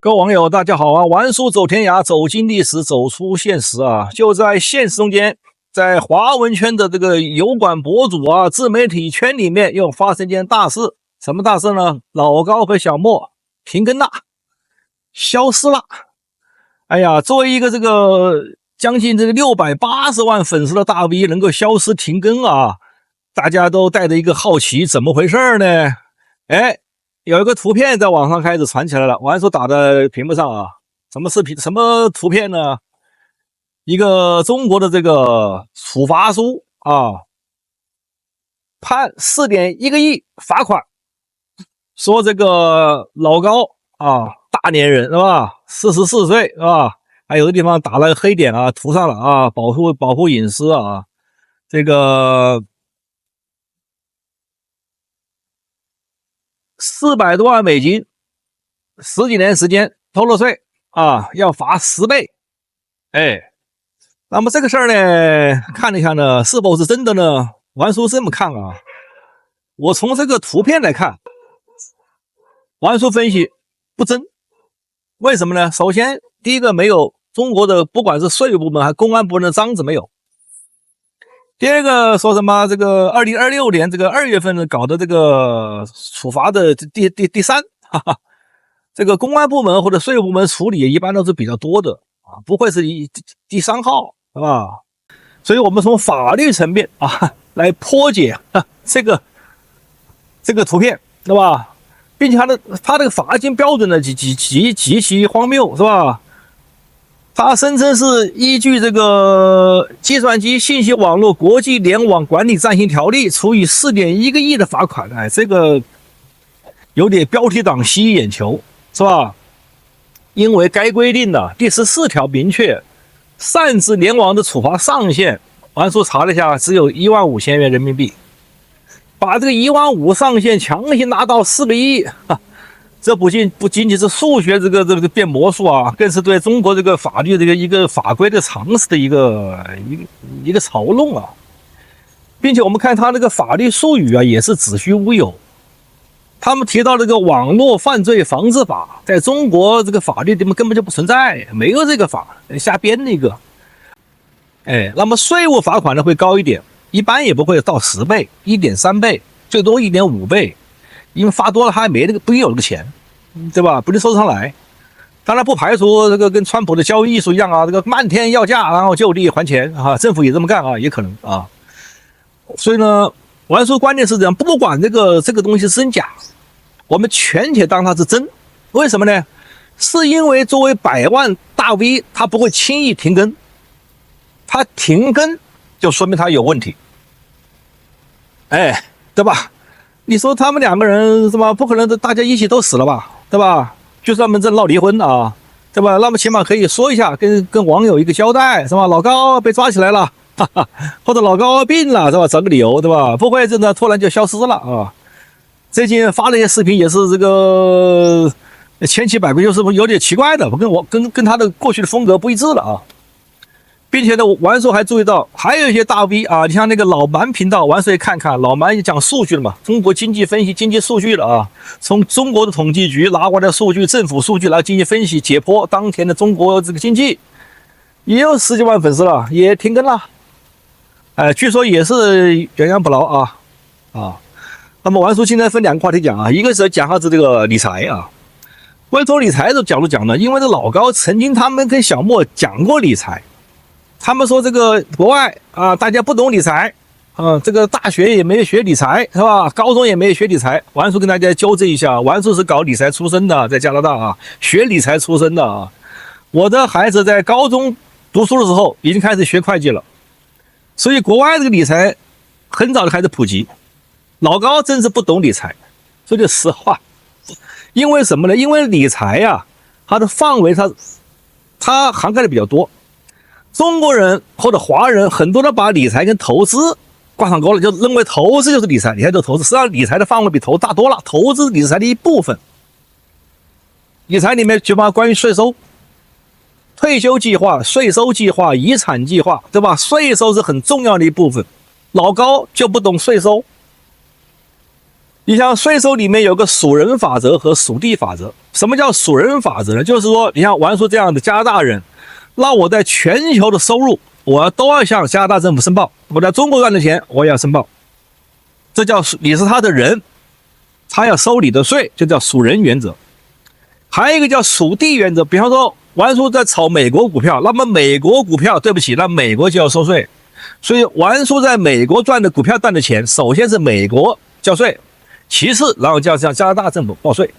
各位網友大家好啊，玩書走天涯，走進歷史，走出現實啊。就在現實中間，在華文圈的這個油管博主啊，自媒體圈裡面又發生一件大事。什麼大事呢？老高和小莫停更了，消失了。哎呀，作為一個這個將近這個680萬粉絲的大 V 能夠消失停更啊，大家都帶着一個好奇，怎麼回事呢？哎，有一個圖片在網上開始傳起來了，我还说打在屏幕上啊，什麼視頻，什麼圖片呢？一個中國的這個處罰書啊，判4.1個億罰款，說這個老高啊，大年人是吧，44歲是吧？還有的地方打了黑點啊，塗上了啊，保護隱私啊，這個400多萬美金，10幾年時間偷了稅啊，要罰10倍。哎，那麼這個事兒呢，看了一下呢，是否是真的呢？玩叔這麼看啊，我從這個圖片來看，玩叔分析不真。為什麼呢？首先，第一個沒有中國的不管是稅務部門還是公安部门的章子沒有。第二個說什麼這個2026年這個2月份搞的這個處罰的第三，這個公安部門或者稅務部門處理一般都是比較多的啊，不會是第3號，是吧？所以我們從法律層面啊來破解這個圖片，是吧？並且他這個罰金標準呢極其荒謬，是吧？他聲稱是依據這個計算機信息網絡國際聯網管理暫行條例處以4.1個億的罰款。哎，這個有點標題黨吸引眼球，是吧？因為該規定的第14條明確，擅自聯網的處罰上限，玩叔查了一下，只有15000元人民幣。把這個15000上限強行拉到4個億，這不僅僅是數學這個變魔術啊，更是對中國這個法律這個一個法規的常識的一個嘲弄啊，並且我們看他那個法律術語啊，也是子虛烏有。他們提到這個網絡犯罪防治法，在中國這個法律裡面根本就不存在，沒有這個法，瞎編的一個。哎，那麼稅務罰款呢會高一點，一般也不會到10倍、1.3倍，最多1.5倍。因為罰多了他還沒那個不有那個錢，對吧？不能收上來。當然不排除這個跟川普的交易藝術一樣啊，這個漫天要價，然後就地還錢啊，政府也這麼幹啊，也可能啊。所以呢，玩叔觀點是這樣，不管這個東西是真假，我們全且當它是真。為什麼呢？是因為作為百萬大 V， 他不會輕易停更，他停更就說明他有問題，哎，對吧？你說他們2個人是吧？不可能大家一起都死了吧，对吧？就算他們这鬧離婚啊，對吧？那麼起碼可以說一下，跟網友一個交代，是吧？老高被抓起來了，哈哈，或者老高病了，是吧？找個理由，對吧？不會真的突然就消失了啊！最近發了一些視頻，也是這個千奇百怪，就是有點奇怪的，跟他的過去的風格不一致了啊。並且呢，玩叔還注意到，還有一些大 V 啊，你像那個老蠻頻道，玩叔也看看，老蠻也講數據了嘛，中國經濟分析、經濟數據了啊，從中國的統計局拿過來的數據、政府數據來進行分析解剖當前的中國這個經濟，也有10幾萬粉絲了，也停更了，據說也是元陽不牢啊。那麼玩叔今天分2個話題講啊，一個是講下子這個理財啊，關於從理財的角度講呢，因為這老高曾經他們跟小莫講過理財。他們說這個國外啊，大家不懂理財，這個大學也沒有學理財，是吧？高中也沒有學理財。玩叔跟大家糾正一下，玩叔是搞理財出身的，在加拿大啊，學理財出身的啊。我的孩子在高中讀書的時候已經開始學會計了，所以國外這個理財很早就開始普及。老高真是不懂理財，說句實話，因為什麼呢？因為理財啊，它的範圍它涵蓋的比較多。中國人或者華人很多人把理財跟投資掛上鈎了，就認為投資就是理財，理財就是投資。實際上理財的範圍比投資大多了，投資是理財的一部分。理財裡面就包括關於稅收、退休計劃、稅收計劃、遺產計劃，對吧？稅收是很重要的一部分。老高就不懂稅收，你像稅收裡面有個屬人法則和屬地法則。什麼叫屬人法則呢？就是說，你像王叔這樣的加拿大人，那我在全球的收入，我都要向加拿大政府申報。我在中國賺的錢，我也要申報。這叫你是他的人，他要收你的稅，就叫屬人原則。還有一個叫屬地原則，比方說王叔在炒美國股票，那麼美國股票，對不起，那美國就要收稅。所以王叔在美國賺的股票賺的錢，首先是美國交稅，其次然後就要向加拿大政府報稅。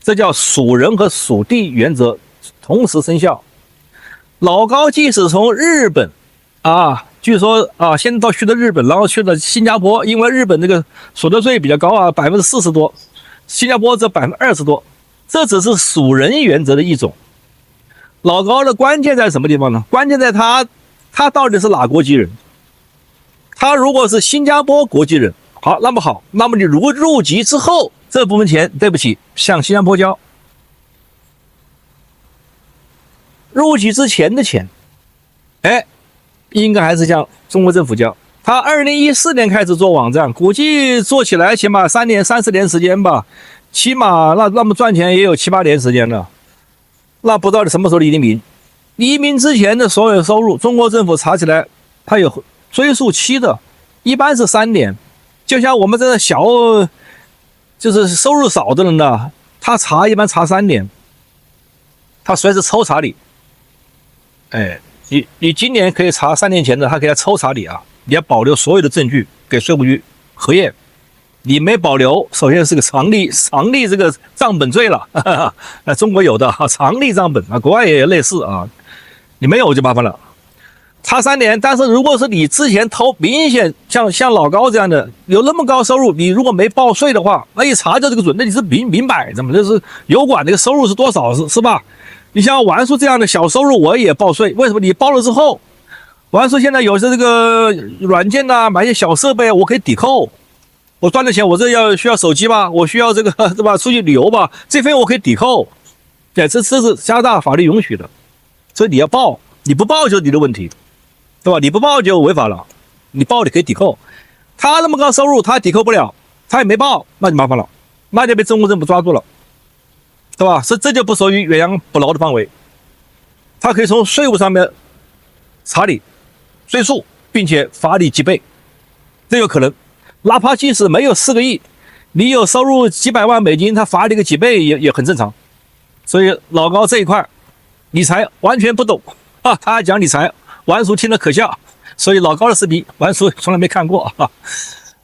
這叫屬人和屬地原則同時生效。老高即使從日本據說先到去了日本，然後去了新加坡，因為日本这個所得稅比較高40%多，新加坡只20%多，這只是屬人原則的一種。老高的關鍵在什麼地方呢？關鍵在他到底是哪國籍人？他如果是新加坡國籍人，好，那麼你如果入籍之後，這部分錢對不起向新加坡交，入籍之前的錢应該還是向中國政府交。他2014年開始做網站，估計做起來起碼30年時間吧，起碼那麼賺錢也有7、8年時間了。那不知道你什麼時候移民？移民之前的所有收入，中國政府查起来它有追溯期的，一般是3年。就像我們這個就是收入少的人呢，他一般查3年，他隨時抽查你。你今年可以查3年前的，他可以来抽查你啊！你要保留所有的證據給税務局核驗，你沒保留，首先是個常例這個賬本罪了。中國有的常例賬本國外也有類似啊，你沒有就麻煩了。查3年，但是如果是你之前明顯像老高這樣的有那麼高收入，你如果沒報稅的話，那一查就這個準，那你是明擺着嘛，就是有管这個收入是多少是吧？你像王叔這樣的小收入我也報稅，為什麼？你報了之後，王叔現在有些這個軟件買一些小設備，我可以抵扣。我賺的錢，我這需要手機吧，我需要這個對吧？出去旅遊吧，這費用我可以抵扣。对，這是加拿大法律允許的，所以你要報，你不報就是你的問題。對吧？你不報就違法了，你報你可以抵扣。他那麼高收入，他抵扣不了，他也沒報，那就麻煩了，那就被中國政府抓住了，對吧？这就不屬於遠洋捕撈的範圍，他可以從稅務上面查你、追訴，並且罰你幾倍，這有可能。哪怕即使沒有4個億，你有收入幾百萬美金，他罰你個幾倍也很正常。所以老高這一塊理財完全不懂他還講理財。王叔聽了可笑，所以老高的視頻王叔從來沒看過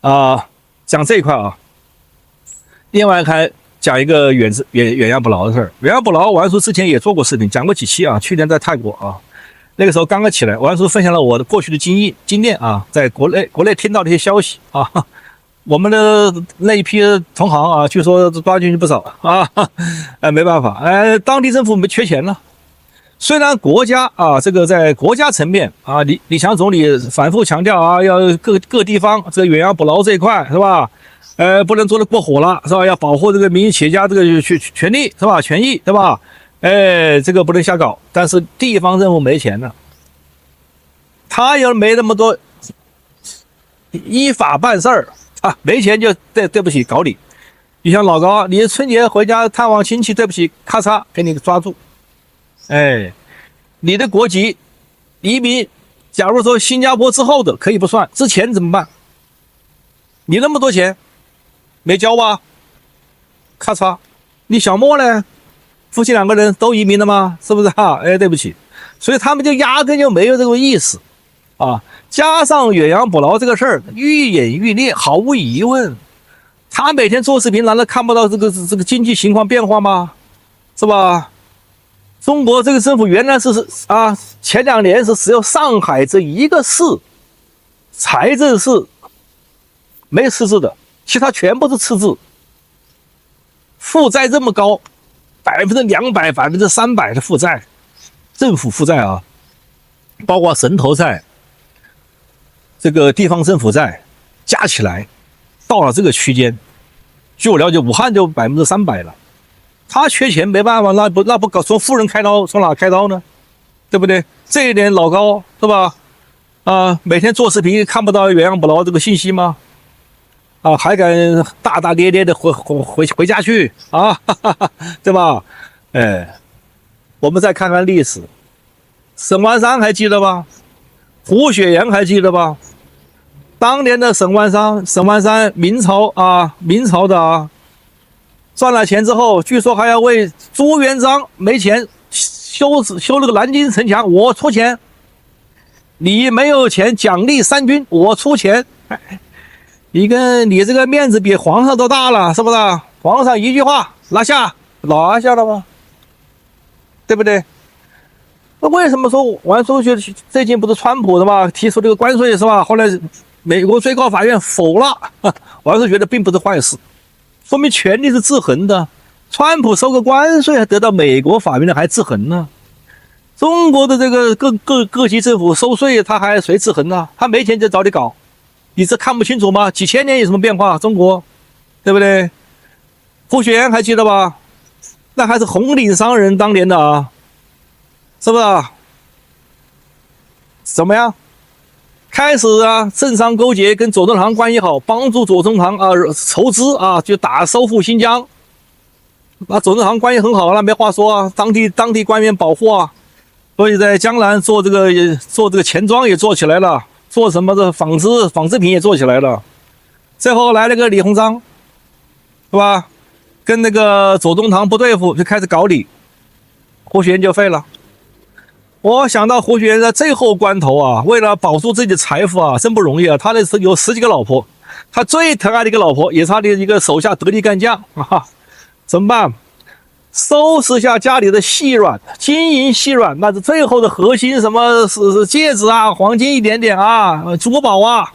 講這一塊另外還講一個遠洋捕撈的事兒。遠洋捕撈，王叔之前也做過視頻，講過幾期去年在泰國那個時候剛剛起來，王叔分享了我的過去的經驗在國內聽到的一些消息我們的那一批同行據說抓進去不少沒辦法，當地政府沒缺錢了。雖然國家這個在國家層面李強總理反覆強調要各地方這個遠洋捕撈這一塊是吧？不能做得過火了是吧？要保護這個民營企業家這個權利是吧？權益對吧？這個不能瞎搞。但是地方政府沒錢了，他又沒那麼多依法辦事兒沒錢就對不起搞你。你像老高，你春節回家探望親戚，對不起，咔嚓給你抓住。你的國籍移民，假如說新加坡之後的可以不算，之前怎麼辦？你那麼多錢沒交吧？咔嚓，你小莫呢？夫妻2個人都移民了嗎？是不是對不起，所以他們就壓根就沒有這個意思加上遠洋捕撈這個事兒愈演愈烈，毫無疑問。他每天做視頻，難道看不到這個經濟情況變化嗎？是吧？中國這個政府原來是前2年是只有上海這一個市財政是沒赤字的，其他全部是赤字，負債這麼高，200%、300%的負債，政府負債包括城投債，這個地方政府債加起來到了這個區間，據我了解，武漢就300%了。他缺錢沒辦法，那不搞從富人開刀，從哪開刀呢？對不對？這一點老高是吧？每天做視頻看不到遠洋捕撈這個信息嗎？啊，還敢大大咧咧的回家去啊，哈哈哈，對吧？哎，我們再看看歷史，沈萬三還記得吧？胡雪岩還記得吧？當年的沈萬三，明朝的啊，賺了錢之後，據說還要為朱元璋沒錢修那個南京城牆，我出錢。你沒有錢獎勵三軍，我出錢。你這個面子比皇上都大了，是不是？皇上一句話拿下了吧，對不對？那為什麼說王叔覺得最近不是川普的嘛，提出這個關稅是吧？後來美國最高法院否了，王叔覺得並不是壞事，說明權力是制衡的。川普收個關稅還得到美國法院的還制衡呢。中國的這個各級政府收稅，他還誰制衡呢？他沒錢就找你搞，你這看不清楚嗎？幾千年有什麼變化？中國，對不對？胡雪岩還記得吧？那還是紅領商人當年的啊，是不是？怎麼樣？開始啊，政商勾結，跟左宗棠關係好，幫助左宗棠啊籌資啊，就收復新疆。那左宗棠關係很好，那沒話說啊，當地官員保護啊。所以在江南做這個錢莊也做起來了，做什麼的纺織品也做起來了。最後來了個李鴻章，是吧？跟那個左宗棠不對付，就開始搞你，胡雪岩就廢了。我想到胡雪岩在最後關頭啊，為了保住自己的財富啊，真不容易啊。他那是有10幾個老婆，他最疼愛的一個老婆也是他的一個手下得力幹將啊，怎麼辦？收拾下家裡的細軟，金銀細軟，那是最後的核心，什麼是戒指啊，黃金一點點啊，珠寶啊，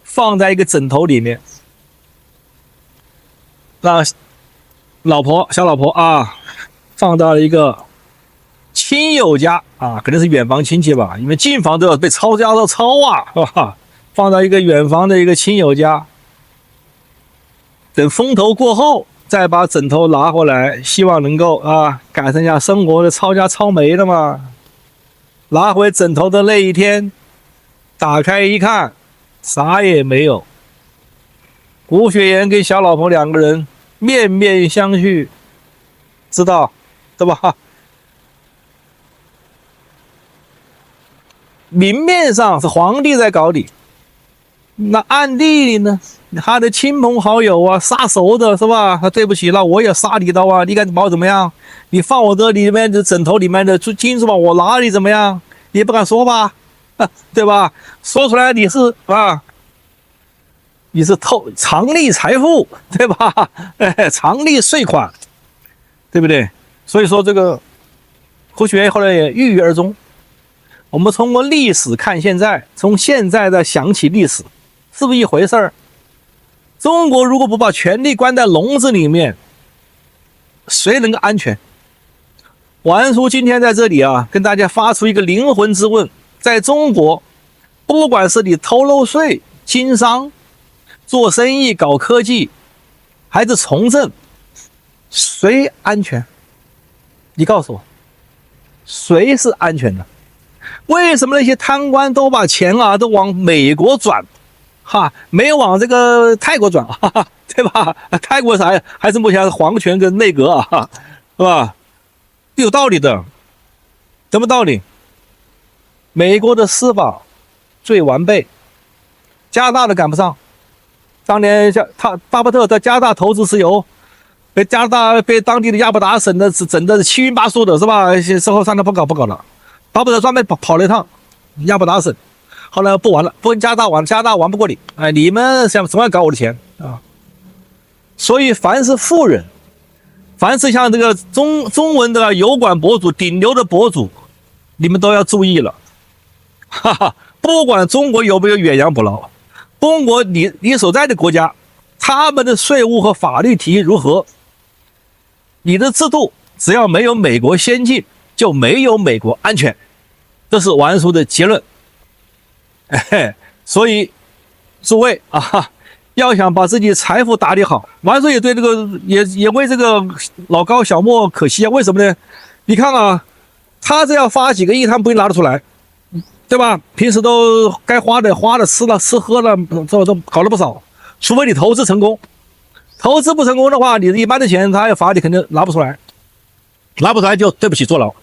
放在一個枕頭裡面。那小老婆啊，放到了一個親友家啊，可能是遠房親戚吧，因為近房都要被抄家都抄啊，是吧？放到一個遠房的一個親友家，等風頭過後。再把枕頭拿回來，希望能夠改善一下生活的抄家抄沒了嘛。拿回枕頭的那一天，打開一看，啥也沒有。胡雪岩跟小老婆兩個人面面相覷，知道對吧？明面上是皇帝在搞你，那暗地裡呢？他的親朋好友啊，殺熟的是吧？他对不起，那我也殺你刀啊！你敢把我怎麼樣？你放我這裡面的枕頭裡面的金珠寶，我拿你怎麼樣？你也不敢說吧？對吧？說出來你是藏匿財富，對吧？藏匿稅款，對不對？所以說這個胡雪岩後來也鬱鬱而終。我們通過歷史看現在，從現在再想起歷史，是不是一回事兒？中國如果不把權力關在籠子裡面，誰能夠安全？王叔今天在這裡啊，跟大家發出一個靈魂之問：在中國，不管是你偷漏稅、經商、做生意、搞科技，還是從政，誰安全？你告訴我，誰是安全的？為什麼那些貪官都把錢啊都往美國轉？沒有往這個泰國轉，對吧？泰國啥呀？還是目前皇權跟內閣啊，是吧？有道理的，什麼道理？美國的司法最完備，加拿大的趕不上。當年巴菲特在加拿大投資石油，被當地的亞伯達省的整的七暈八素的，是吧？之後上他不搞了，巴菲特專門跑了一趟亞伯達省。後來不玩了，不跟加拿大玩，加拿大玩不過你，你們想怎麼樣搞我的錢啊？所以凡是富人，凡是像这個中文的油管博主、頂流的博主，你們都要注意了，不管中國有沒有遠洋捕撈，中國你所在的國家，他們的稅務和法律體系如何，你的制度只要沒有美國先進，就沒有美國安全，這是王叔的結論。所以諸位要想把自己財富打理好，王叔也對這個也為這個老高小莫可惜啊。為什麼呢？你看啊，他這要發幾個億，他們不一定拿得出來，對吧？平時都該花的吃了吃喝了，都搞了不少。除非你投資成功，投資不成功的話，你一般的錢他要罰你肯定拿不出來，拿不出來就對不起坐牢。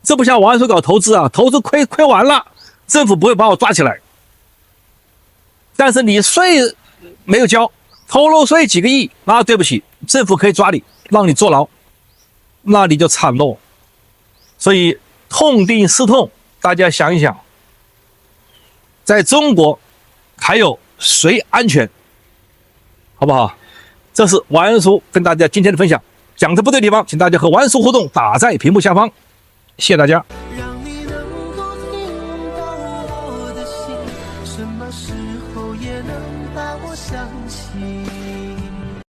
這不像王安石搞投資啊，投資虧完了，政府不會把我抓起來，但是你稅沒有交，偷漏稅幾個億，那對不起，政府可以抓你，讓你坐牢，那你就慘了。所以痛定思痛，大家想一想，在中國還有誰安全？好不好？這是王安叔跟大家今天的分享，講的不對的地方，請大家和王安叔互動，打在屏幕下方。謝謝大家。